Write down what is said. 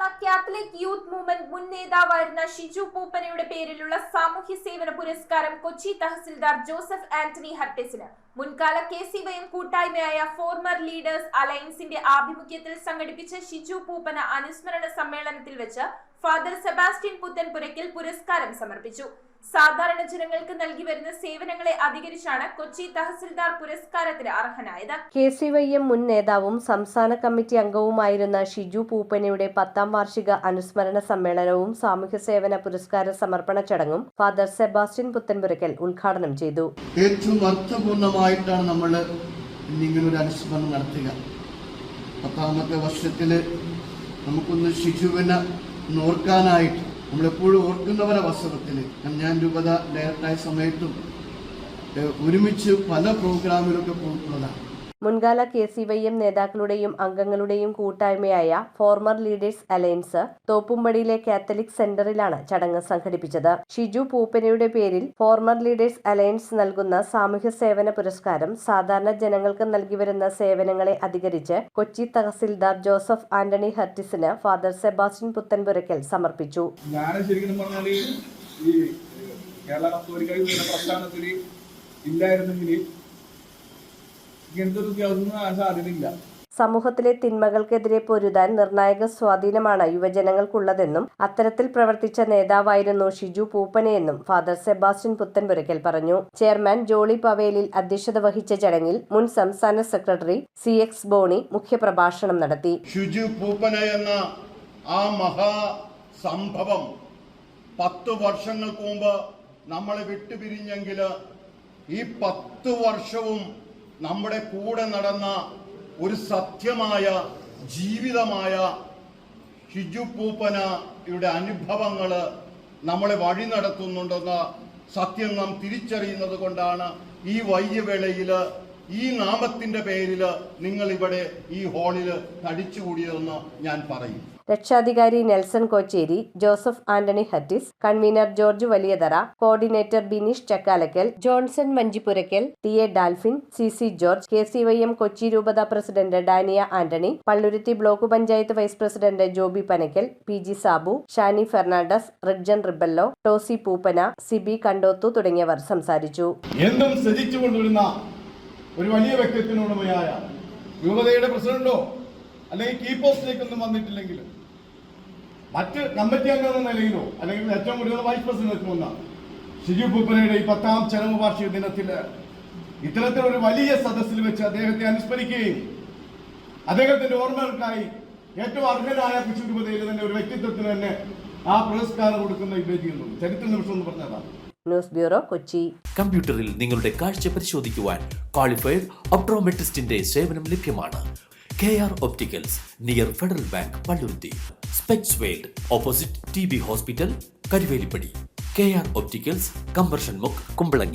Kerala Catholic youth movement മുൻ നേതാവായിരുന്ന ഷിജു പൂപ്പനയുടെ പേരിലുള്ള സാമൂഹ്യ സേവന പുരസ്കാരം കൊച്ചി തഹസിൽദാർ ജോസഫ് ആന്റണി ഹർട്ടിസിന് മുൻകാല KCYM കൂട്ടായ്മയായ ഫോർമർ ലീഡേഴ്സ് അലയൻസിന്റെ ആഭിമുഖ്യത്തിൽ സംഘടിപ്പിച്ച ഷിജു പൂപ്പന അനുസ്മരണ സമ്മേളനത്തിൽ വെച്ച് ഫാദർ സെബാസ്റ്റ്യൻ പുത്തൻപുരയ്ക്കൽ പുരസ്കാരം സമർപ്പിച്ചു. സാധാരണ ജനങ്ങൾക്ക് നൽകി വരുന്ന സേവനങ്ങളെ അധികരിച്ചാണ് കൊച്ചി തഹസിൽദാർ പുരസ്കാരത്തിന് അർഹനായത്. KCYM മുൻ നേതാവും സംസ്ഥാന കമ്മിറ്റി അംഗവുമായിരുന്ന ഷിജു പൂപ്പനയുടെ 10ാം വാർഷിക അനുസ്മരണ സമ്മേളനവും സാമൂഹ്യ സേവന പുരസ്കാര സമർപ്പണ ചടങ്ങും ഫാദർ സെബാസ്റ്റ്യൻ പുത്തൻപുരയ്ക്കൽ ഉദ്ഘാടനം ചെയ്തു. ഏറ്റവും അർത്ഥപൂർണമായിട്ടാണ് നമ്മൾ ഇന്നിങ്ങനൊരു അനുസ്മരണം നടത്തുക. 10ാമത്തെ വർഷത്തിൽ നമുക്കൊന്ന് ഷിജുവിനെ ഓർക്കാനായിട്ട് നമ്മളെപ്പോഴും ഓർക്കുന്നവരെ വാസ്തവത്തിൽ ഞാൻ രൂപത ഡയറക്ടറായ സമയത്തും ഒരുമിച്ച് പല പ്രോഗ്രാമിലൊക്കെ പോയിട്ടുള്ളതാണ്. മുൻകാല KCYM നേതാക്കളുടെയും അംഗങ്ങളുടെയും കൂട്ടായ്മയായ ഫോർമർ ലീഡേഴ്സ് അലയൻസ് തോപ്പുംപടിയിലെ കാത്തലിക് സെന്ററിലാണ് ചടങ്ങ് സംഘടിപ്പിച്ചത്. ഷിജു പൂപ്പനയുടെ പേരിൽ ഫോർമർ ലീഡേഴ്സ് അലയൻസ് നൽകുന്ന സാമൂഹ്യ സേവന പുരസ്കാരം സാധാരണ ജനങ്ങൾക്ക് നൽകിവരുന്ന സേവനങ്ങളെ അധികരിച്ച് കൊച്ചി തഹസിൽദാർ ജോസഫ് ആന്റണി ഹർട്ടിസിന് ഫാദർ സെബാസ്റ്റ്യൻ പുത്തൻപുരയ്ക്കൽ സമർപ്പിച്ചു. സമൂഹത്തിലെ തിന്മകൾക്കെതിരെ പൊരുതാൻ നിർണായക സ്വാധീനമാണ് യുവജനങ്ങൾക്കുള്ളതെന്നും അത്തരത്തിൽ പ്രവർത്തിച്ച നേതാവായിരുന്നു ഷിജു പൂപ്പനയെന്നും ഫാദർ സെബാസ്റ്റ്യൻ പുത്തൻപുരയ്ക്കൽ പറഞ്ഞു. ചെയർമാൻ ജോളി പവേലിൽ അധ്യക്ഷത വഹിച്ച ചടങ്ങിൽ മുൻ സംസ്ഥാന സെക്രട്ടറി CX ബോണി മുഖ്യപ്രഭാഷണം നടത്തി. ഷിജു പൂപ്പന എന്ന ആ മഹാസംഭവം 10 വർഷങ്ങൾക്ക് മുമ്പ് നമ്മളെ വിട്ടുപിരിഞ്ഞെങ്കിൽ ഈ 10 വർഷവും നമ്മുടെ കൂടെ നടന്ന ഒരു സത്യമായ ജീവിതമായ ഷിജു പൂപ്പനയുടെ അനുഭവങ്ങൾ നമ്മളെ വഴി നടത്തുന്നുണ്ടെന്ന സത്യം നാം തിരിച്ചറിയുന്നത് കൊണ്ടാണ് ഈ വൈദ്യവേളയിൽ ഈ നാമത്തിന്റെ പേരിൽ നിങ്ങൾ ഇവിടെ ഈ ഹാളിൽ തടിച്ചുകൂടിയതെന്ന് ഞാൻ പറയും. രക്ഷാധികാരി Nelson Kochery, Joseph Antony Hartis, convener George Valiyathara, coordinator Bineesh Chakkalakkal, Johnson Manchippurackal, TA Delphin, CC George, KCYM Kochi രൂപത president Dania Antony, Palluruthy block panchayat vice president Joby Panakkal, PG Sabu, Shani Fernandez, റിഡ്ജൻ റിബല്ലോ, ടോസി പൂപ്പന, സിബി കണ്ടോത്തു തുടങ്ങിയവർ സംസാരിച്ചു. എന്തും സൃജിച്ചുകൊണ്ടിരുന്ന ഒരു വലിയ വ്യക്തിത്വത്തിനുടമയായ രൂപതയുടെ പ്രസിഡന്റോ അല്ലെങ്കിൽ കീ പോസ്റ്റിലേക്കൊന്നും വന്നിട്ടില്ലെങ്കിലും മറ്റ് കമ്മിറ്റി അംഗം എന്ന നിലയിലോ അല്ലെങ്കിൽ ഏറ്റവും കൂടുതൽ വൈസ് പ്രസിഡന്റ് വന്ന ഷിജു പൂപ്പനയുടെ ഈ 10ാം ചരമവാർഷിക ദിനത്തിൽ ഇത്തരത്തിലൊരു വലിയ സദസ്സിൽ വെച്ച് അദ്ദേഹത്തെ അനുസ്മരിക്കുകയും അദ്ദേഹത്തിന്റെ ഓർമ്മകൾക്കായി ഏറ്റവും അർഹനായ കൊച്ചി രൂപതയിലെ തന്നെ ഒരു വ്യക്തിത്വത്തിന് തന്നെ ആ പുരസ്കാരം കൊടുക്കുന്ന വിവേചിക്കുന്നു. ചരിത്ര നിമിഷം എന്ന് പറഞ്ഞതാണ്. News bureau, Kochi. കമ്പ്യൂട്ടറിൽ നിങ്ങളുടെ കാഴ്ച പരിശോധിക്കുവാൻ ക്വാളിഫൈഡ് ഒപ്ട്രോമെട്രിസ്റ്റിന്റെ സേവനം ലഭ്യമാണ്. KR Opticals, near federal bank, Palluruthy. Specs world, opposite TB hospital, Karuvelippady. KR Opticals, combustion മുക്ക്, കുമ്പളങ്ങി.